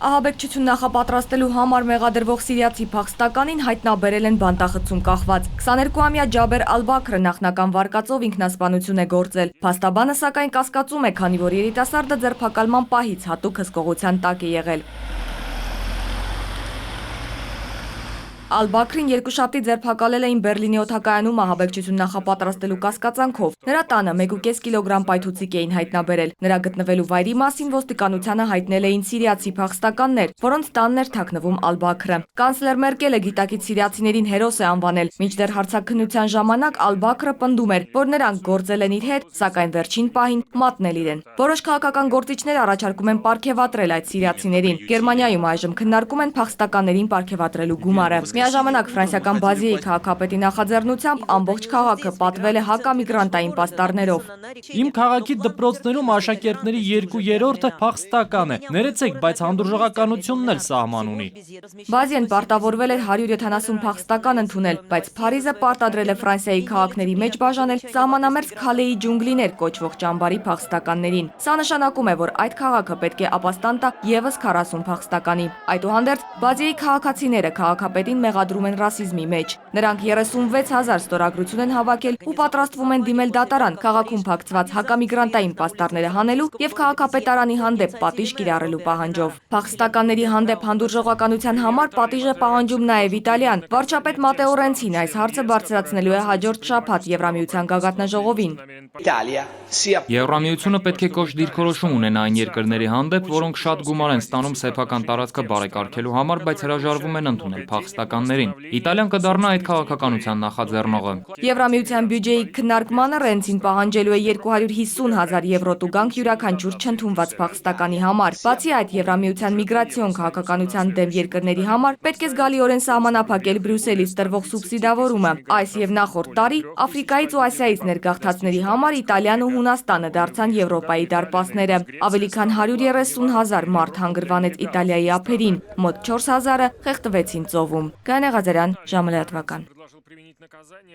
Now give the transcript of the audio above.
Ահաբեկչություն նախապատրաստելու համար մեղադրվող սիրիացի փախստականին հայտնաբերել են բանտախցում կախված։ 22-ամյա Ջաբեր Ալ-Բաքրը նախնական վարկածով ինքնասպանություն է գործել։ Փաստաբանը սակայն կասկածում է, քանի որ երիտասարդը ձերբակալման պահից հատուկ հսկողության տակ է եղել։ Ալ-Բաքրին երկուշաբթի ձերբակալել էին Բերլինի օդակայանում ահաբեկչություն նախապատրաստելու կասկածանքով։ Նրա տանը 1,5 կիլոգրամ պայթուցիկ էին հայտնաբերել։ Նրա գտնվելու վայրի մասին ոստիկանությանը հայտնել էին սիրիացի փախստականներ, որոնց տանն էր թաքնվում Ալ-Բաքրը։ Կանցլեր Մերկելը գիտակից սիրիացիներին հերոս է անվանել, մինչդեռ հարցաքննության ժամանակ Ալ-Բաքրը պնդում էր, որ նրանք գործել են իր հետ, սակայն վերջին պահին մատնել իրեն։ Որոշ քաղաքական գործիչներ առաջարկում են պարգևատրել այդ սիրիացիներին։ Գերմանիայում այժմ քննարկում են փախստականներին պարգևատրելու գումարը։ Միաժամանակ ֆրանսիական Բազիեի քաղաքապետի նախաձեռնությամբ ամբողջ քաղաքը պատվել է հակամիգրանտային պաստառներով։ Իմ քաղաքի դպրոցներում աշակերտների 2/3-ը փախստական է։ Ներեցեք, բայց հանդուրժողականությունն էլ սահման ունի։ Բազիեն պարտավորվել էր 170 փախստական ընդունել, բայց Փարիզը պարտադրել է Ֆրանսիայի քաղաքների մեջ բաժանել սահմանամերձ Քալեի ջունգլիներ կոչվող ճամբարի փախստականներին։ Սա նշանակում է, որ այդ քաղաքը պետք է ապաստան տա ևս 40 փախստականի։ Այդուհանդերձ Բազիեի քաղաքացիները քաղաքապետին մեղադրում են ռասիզմի մեջ։ Նրանք 36,000 ստորագրություն են հավաքել ու պատրաստվում են դիմել դատարան քաղաքում փակցված հակամիգրանտային պաստառները հանելու եւ քաղաքապետարանի հանդեպ պատիժ կիրառելու պահանջով։ Փախստականների հանդեպ հանդուրժողականության համար պատիժ է պահանջում նաեւ Իտալիան։ Վարչապետ Մատեո Ռենցին այս հարցը բարձրացնելու է հաջորդ շաբաթ Եվրամիության գագաթնաժողովին։ Եվրամիությունը պետք է կոշտ դիրքորոշում ունենա այն երկրների հանդեպ, որոնք շատ գումար են ստանում սեփական տարածքը բարեկարգելու համար, բայց հրաժարվում են ընդունել փախստականներին։ Իտալիան կդառնա այդ քաղաքականության նախաձեռնողը։ Եվրամիության բյուջեի քննարկմանը Ռենցին պահանջելու է 250,000 եվրո տուգանք յուրաքանչյուր չընդունված փախստականի համար։ Բացի այդ, Եվրամիության միգրացիոն քաղաքականության դեմ երկրների համար պետք է զգալիորեն սահմանափակել Բրյուսելից տրվող սուբսիդավորումը։ Այս եւ նախորդ տարի Աֆրիկայից ու Ասիայից ներգաղթածների համար Իտալիան ու Հունաստանը դարձան Եվրոպայի դարպասները։ Ավելի քան 130,000 մարդ հանգրվանեց Իտալիայի ափերին, մոտ 4,000-ը խեղդվեցին ծովում։ Գայանե Ղազարյան, ժամը լրատվական։